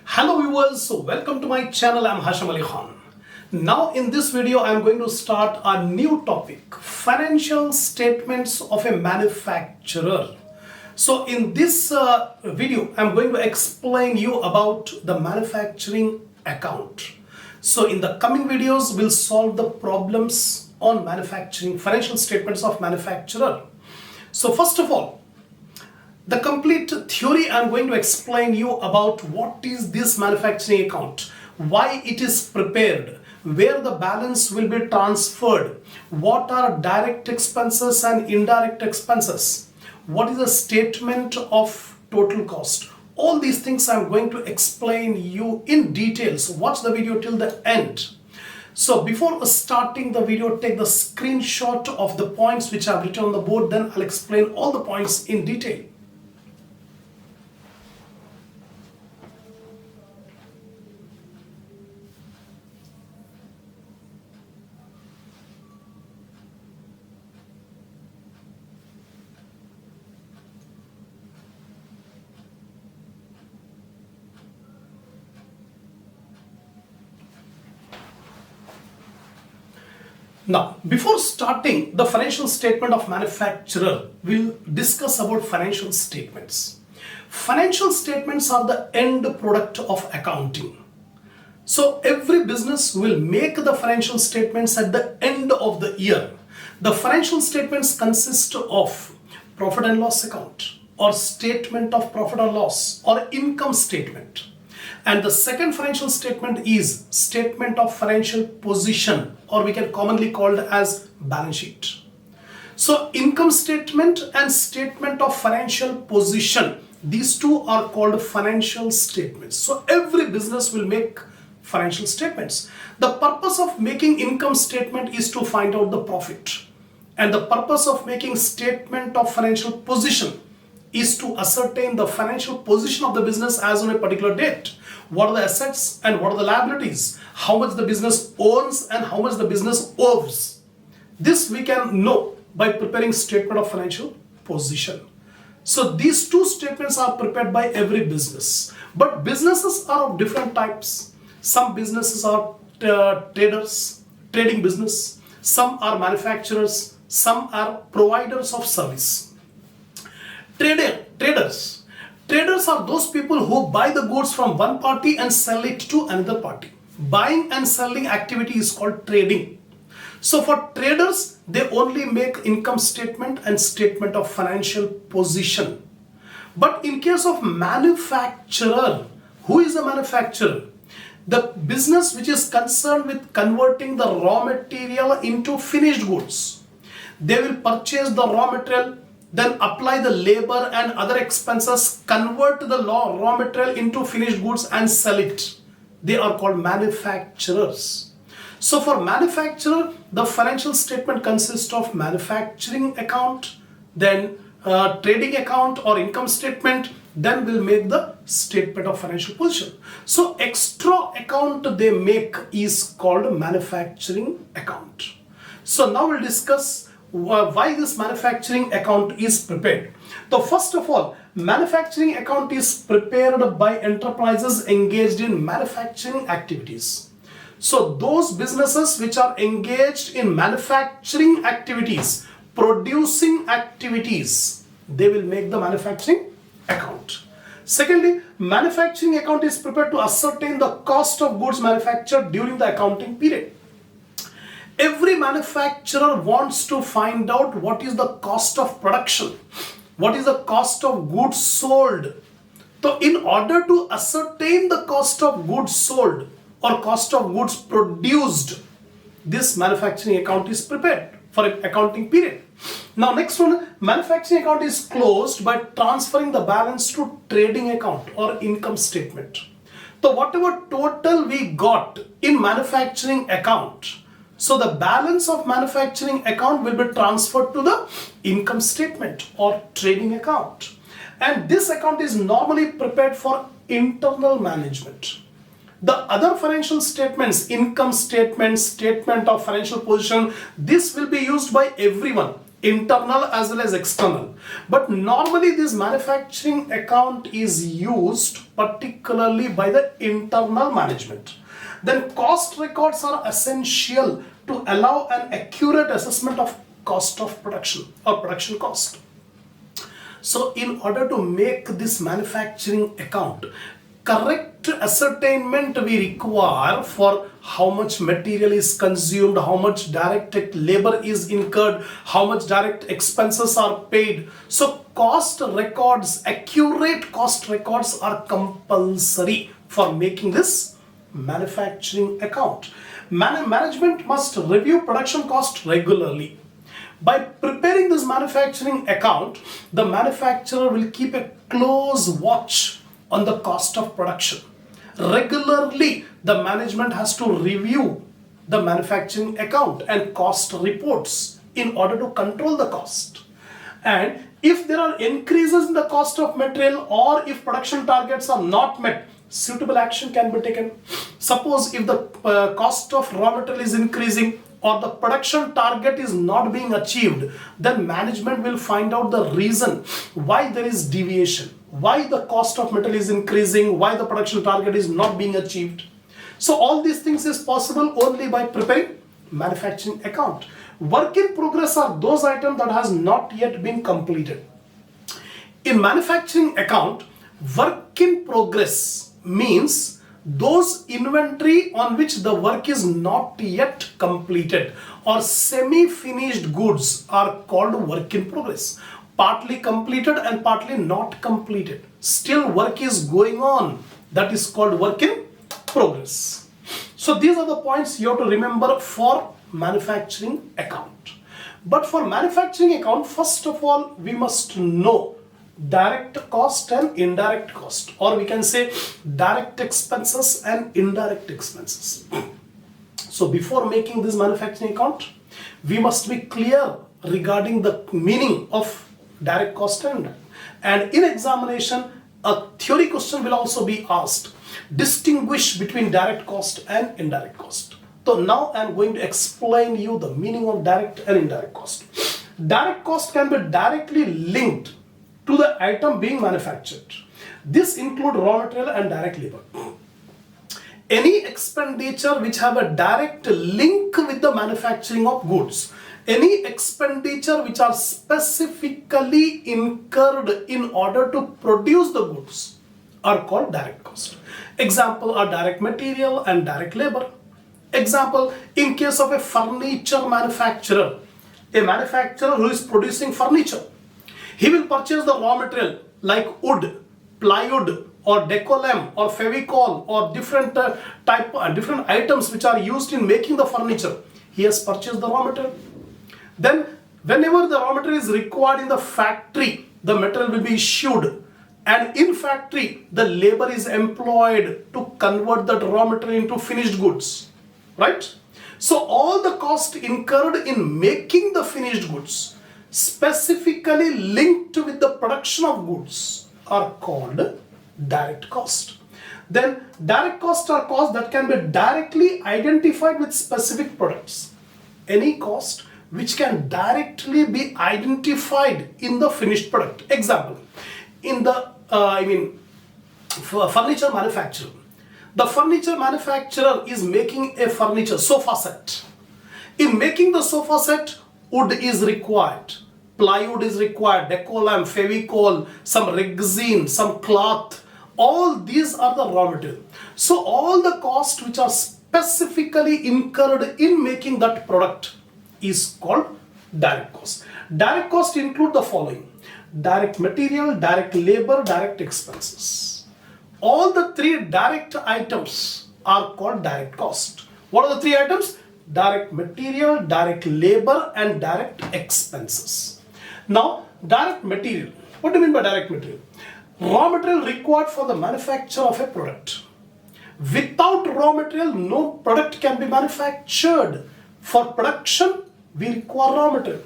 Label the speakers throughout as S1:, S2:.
S1: Hello viewers, welcome to my channel. I'm Hasham Ali Khan. Now in this video I'm going to start a new topic, financial statements of a manufacturer. So in this video I'm going to explain you about the manufacturing account. So in the coming videos we'll solve the problems on manufacturing, financial statements of manufacturer. So first of all, the complete theory I'm going to explain you about what is this manufacturing account, why it is prepared, where the balance will be transferred, what are direct expenses and indirect expenses, what is the statement of total cost. All these things I'm going to explain you in detail. So watch the video till the end. So before starting the video, take the screenshot of the points which I've written on the board, then I'll explain all the points in detail. Now, before starting the financial statement of manufacturer, we'll discuss about financial statements. Financial statements are the end product of accounting. So every business will make the financial statements at the end of the year. The financial statements consist of profit and loss account or statement of profit or loss or income statement. And the second financial statement is statement of financial position, or we can commonly call it as balance sheet. So income statement and statement of financial position, these two are called financial statements. So every business will make financial statements. The purpose of making income statement is to find out the profit. And the purpose of making statement of financial position is to ascertain the financial position of the business as on a particular date. What are the assets and what are the liabilities? How much the business owns and how much the business owes. This we can know by preparing statement of financial position. So these two statements are prepared by every business. But businesses are of different types. Some businesses are traders, trading business. Some are manufacturers. Some are providers of service. Traders are those people who buy the goods from one party and sell it to another party. Buying and selling activity is called trading. So for traders, they only make income statement and statement of financial position. But in case of manufacturer, who is a manufacturer? The business which is concerned with converting the raw material into finished goods. They will purchase the raw material, then apply the labor and other expenses, convert the raw material into finished goods and sell it. They are called manufacturers. So for manufacturer, the financial statement consists of manufacturing account, then trading account or income statement, then we'll make the statement of financial position. So extra account they make is called manufacturing account. So now we'll discuss why this manufacturing account is prepared. So first of all, manufacturing account is prepared by enterprises engaged in manufacturing activities. So those businesses which are engaged in manufacturing activities, producing activities, they will make the manufacturing account. Secondly, manufacturing account is prepared to ascertain the cost of goods manufactured during the accounting period. Every manufacturer wants to find out what is the cost of production, what is the cost of goods sold. So in order to ascertain the cost of goods sold or cost of goods produced, this manufacturing account is prepared for an accounting period. Now next one, manufacturing account is closed by transferring the balance to trading account or income statement. So whatever total we got in manufacturing account, so the balance of manufacturing account will be transferred to the income statement or trading account. And this account is normally prepared for internal management. The other financial statements, income statement, statement of financial position, this will be used by everyone. internal as well as external. But normally this manufacturing account is used particularly by the internal management. Then cost records are essential to allow an accurate assessment of cost of production or production cost. So in order to make this manufacturing account, correct ascertainment we require for how much material is consumed, how much direct labor is incurred, how much direct expenses are paid. So cost records, accurate cost records are compulsory for making this manufacturing account. Management must review production cost regularly. By preparing this manufacturing account, the manufacturer will keep a close watch on the cost of production. Regularly, the management has to review the manufacturing account and cost reports in order to control the cost. And if there are increases in the cost of material or if production targets are not met, suitable action can be taken. Suppose if the cost of raw material is increasing or the production target is not being achieved, then management will find out the reason why there is deviation, why the cost of metal is increasing, why the production target is not being achieved. So all these things is possible only by preparing manufacturing account. Work in progress are those items that has not yet been completed. In manufacturing account, work in progress means those inventory on which the work is not yet completed or semi-finished goods are called work in progress. Partly completed and partly not completed. Still work is going on. That is called work in progress. So these are the points you have to remember for manufacturing account. But for manufacturing account, first of all, we must know direct cost and indirect cost, or we can say direct expenses and indirect expenses. So before making this manufacturing account, we must be clear regarding the meaning of direct cost and indirect. And in examination, a theory question will also be asked. Distinguish between direct cost and indirect cost. So now I am going to explain you the meaning of direct and indirect cost. Direct cost can be directly linked to the item being manufactured. This includes raw material and direct labor. Any expenditure which have a direct link with the manufacturing of goods, any expenditure which are specifically incurred in order to produce the goods are called direct cost. Example are direct material and direct labor. Example, in case of a furniture manufacturer, a manufacturer who is producing furniture, he will purchase the raw material like wood, plywood, or decolam, or fevicol, or different different items which are used in making the furniture. He has purchased the raw material. Then, whenever the raw material is required in the factory, the material will be issued, and in factory, the labor is employed to convert that raw material into finished goods, right? So all the cost incurred in making the finished goods, specifically linked with the production of goods, are called direct cost. Then direct costs are costs that can be directly identified with specific products. Any cost which can directly be identified in the finished product. Example, in the furniture manufacturer. The furniture manufacturer is making a furniture sofa set. In making the sofa set, wood is required, plywood is required, decolam, fevicol, some resin, some cloth. All these are the raw material. So all the costs which are specifically incurred in making that product is called direct cost. Direct cost include the following: direct material, direct labor, direct expenses. All the three direct items are called direct cost. What are the three items? Direct material, direct labor, and direct expenses. Now, direct material. What do you mean by direct material? Raw material required for the manufacture of a product. Without raw material, no product can be manufactured. For production, we require raw material.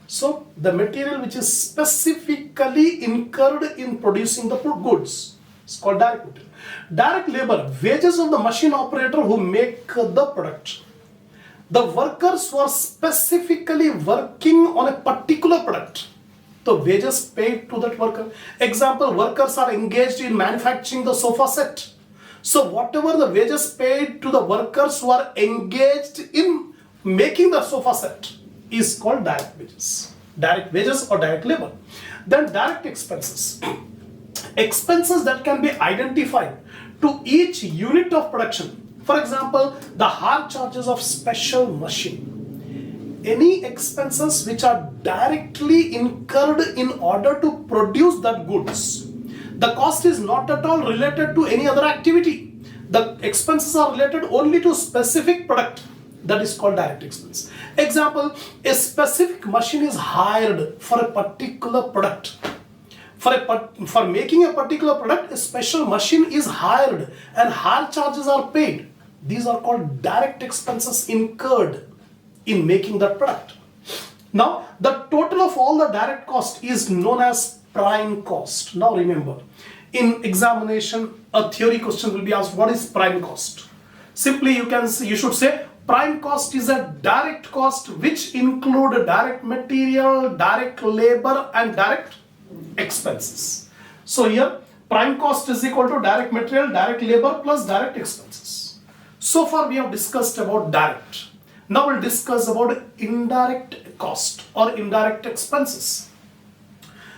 S1: So, the material which is specifically incurred in producing the goods is called direct material. Direct labor, wages of the machine operator who make the product. The workers were specifically working on a particular product. The wages paid to that worker. Example, workers are engaged in manufacturing the sofa set. So whatever the wages paid to the workers who are engaged in making the sofa set is called direct wages. Direct wages or direct labor. Then direct expenses. Expenses that can be identified to each unit of production. For example, the hard charges of special machine. Any expenses which are directly incurred in order to produce that goods. The cost is not at all related to any other activity. The expenses are related only to specific product. That is called direct expense. Example, a specific machine is hired for a particular product. For making a particular product, a special machine is hired and hard charges are paid. These are called direct expenses incurred in making that product. Now, the total of all the direct cost is known as prime cost. Now remember, in examination, a theory question will be asked, what is prime cost? Simply you should say, prime cost is a direct cost which include direct material, direct labor and direct expenses. So here, prime cost is equal to direct material, direct labor plus direct expenses. So far we have discussed about direct. Now we'll discuss about indirect cost or indirect expenses.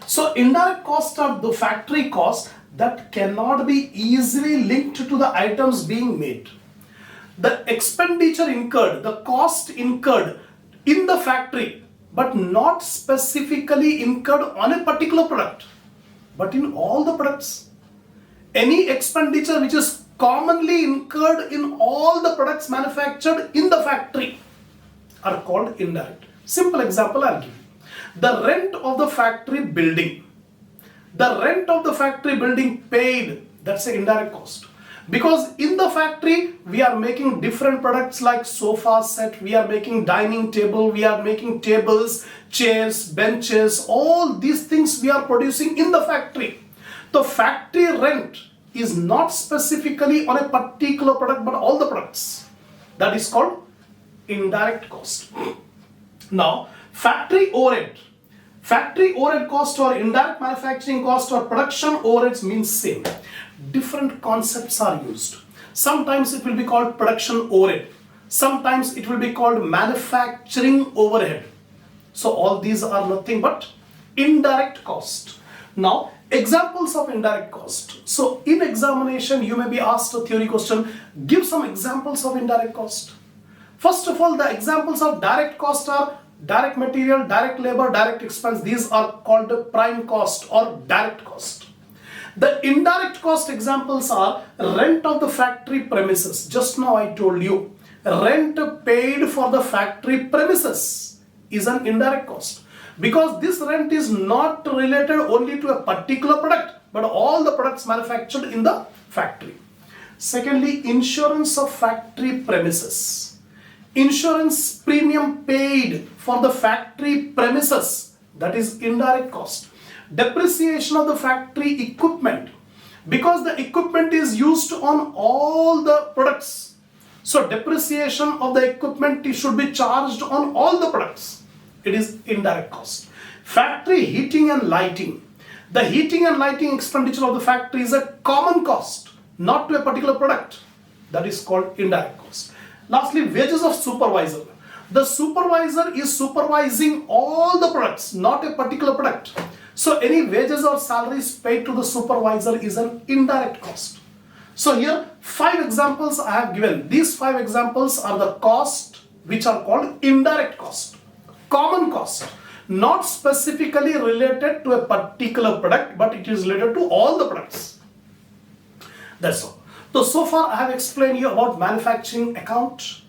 S1: So indirect costs are the factory costs that cannot be easily linked to the items being made. The expenditure incurred, the cost incurred in the factory, but not specifically incurred on a particular product, but in all the products. Any expenditure which is commonly incurred in all the products manufactured in the factory are called indirect. Simple example I'll give you. The rent of the factory building. The rent of the factory building paid, that's an indirect cost. Because in the factory, we are making different products like sofa set, we are making dining table, we are making tables, chairs, benches, all these things we are producing in the factory. The factory rent is not specifically on a particular product but all the products. That is called indirect cost. Now, factory overhead. Factory overhead cost or indirect manufacturing cost or production overheads means same. Different concepts are used. Sometimes it will be called production overhead. Sometimes it will be called manufacturing overhead. So all these are nothing but indirect cost. Now, examples of indirect cost. So in examination, you may be asked a theory question, give some examples of indirect cost. First of all, the examples of direct cost are direct material, direct labor, direct expense. These are called the prime cost or direct cost. The indirect cost examples are rent of the factory premises. Just now I told you, rent paid for the factory premises is an indirect cost. Because this rent is not related only to a particular product, but all the products manufactured in the factory. Secondly, insurance of factory premises. Insurance premium paid for the factory premises, that is indirect cost. Depreciation of the factory equipment, because the equipment is used on all the products. So depreciation of the equipment should be charged on all the products. It is indirect cost. Factory heating and lighting. The heating and lighting expenditure of the factory is a common cost, not to a particular product. That is called indirect cost. Lastly, wages of supervisor. The supervisor is supervising all the products, not a particular product. So any wages or salaries paid to the supervisor is an indirect cost. So here 5 examples I have given. These 5 examples are the cost which are called indirect cost. Common cost, not specifically related to a particular product, but it is related to all the products. That's all. So far I have explained you about manufacturing account.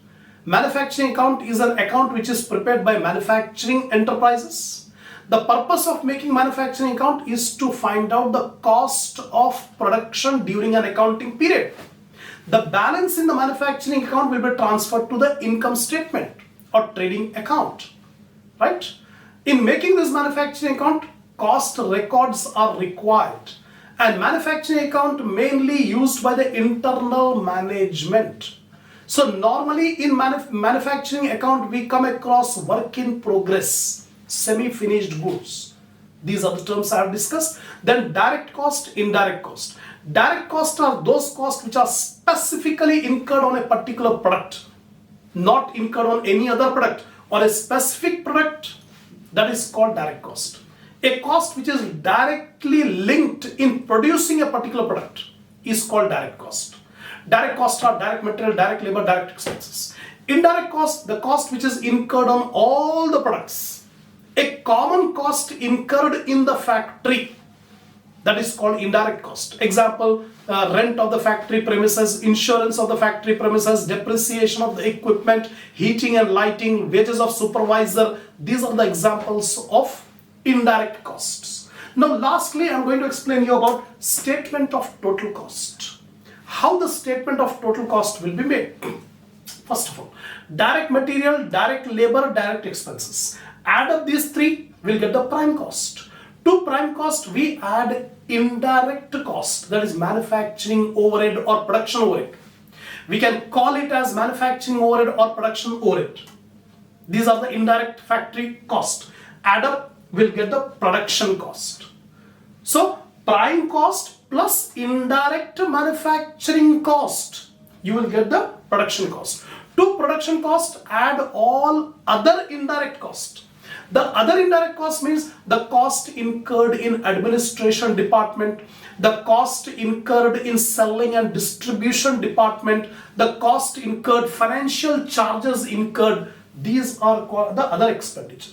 S1: Manufacturing account is an account which is prepared by manufacturing enterprises. The purpose of making manufacturing account is to find out the cost of production during an accounting period. The balance in the manufacturing account will be transferred to the income statement or trading account, right? In making this manufacturing account, cost records are required, and manufacturing account mainly used by the internal management. So normally in manufacturing account we come across work in progress, semi-finished goods. These are the terms I have discussed. Then direct cost, indirect cost. Direct costs are those costs which are specifically incurred on a particular product, not incurred on any other product, or a specific product. That is called direct cost. A cost which is directly linked in producing a particular product is called direct cost. Direct costs are direct material, direct labor, direct expenses. Indirect cost, the cost which is incurred on all the products. A common cost incurred in the factory, that is called indirect cost. Example, rent of the factory premises, insurance of the factory premises, depreciation of the equipment, heating and lighting, wages of supervisor. These are the examples of indirect costs. Now lastly, I am going to explain you about statement of total cost. How the statement of total cost will be made. First of all, direct material, direct labor, direct expenses. Add up these three, we'll get the prime cost. To prime cost, we add indirect cost, that is manufacturing overhead or production overhead. We can call it as manufacturing overhead or production overhead. These are the indirect factory cost. Add up, we'll get the production cost. So prime cost plus indirect manufacturing cost, you will get the production cost. To production cost, add all other indirect cost. The other indirect cost means the cost incurred in administration department, the cost incurred in selling and distribution department, the cost incurred, financial charges incurred. These are called the other expenditure.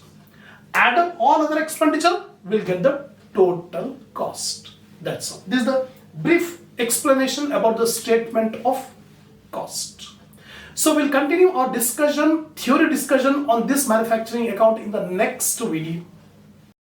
S1: Add up all other expenditure, we'll get the total cost. That's all. This is the brief explanation about the statement of cost. So we'll continue our discussion, theory discussion on this manufacturing account in the next video.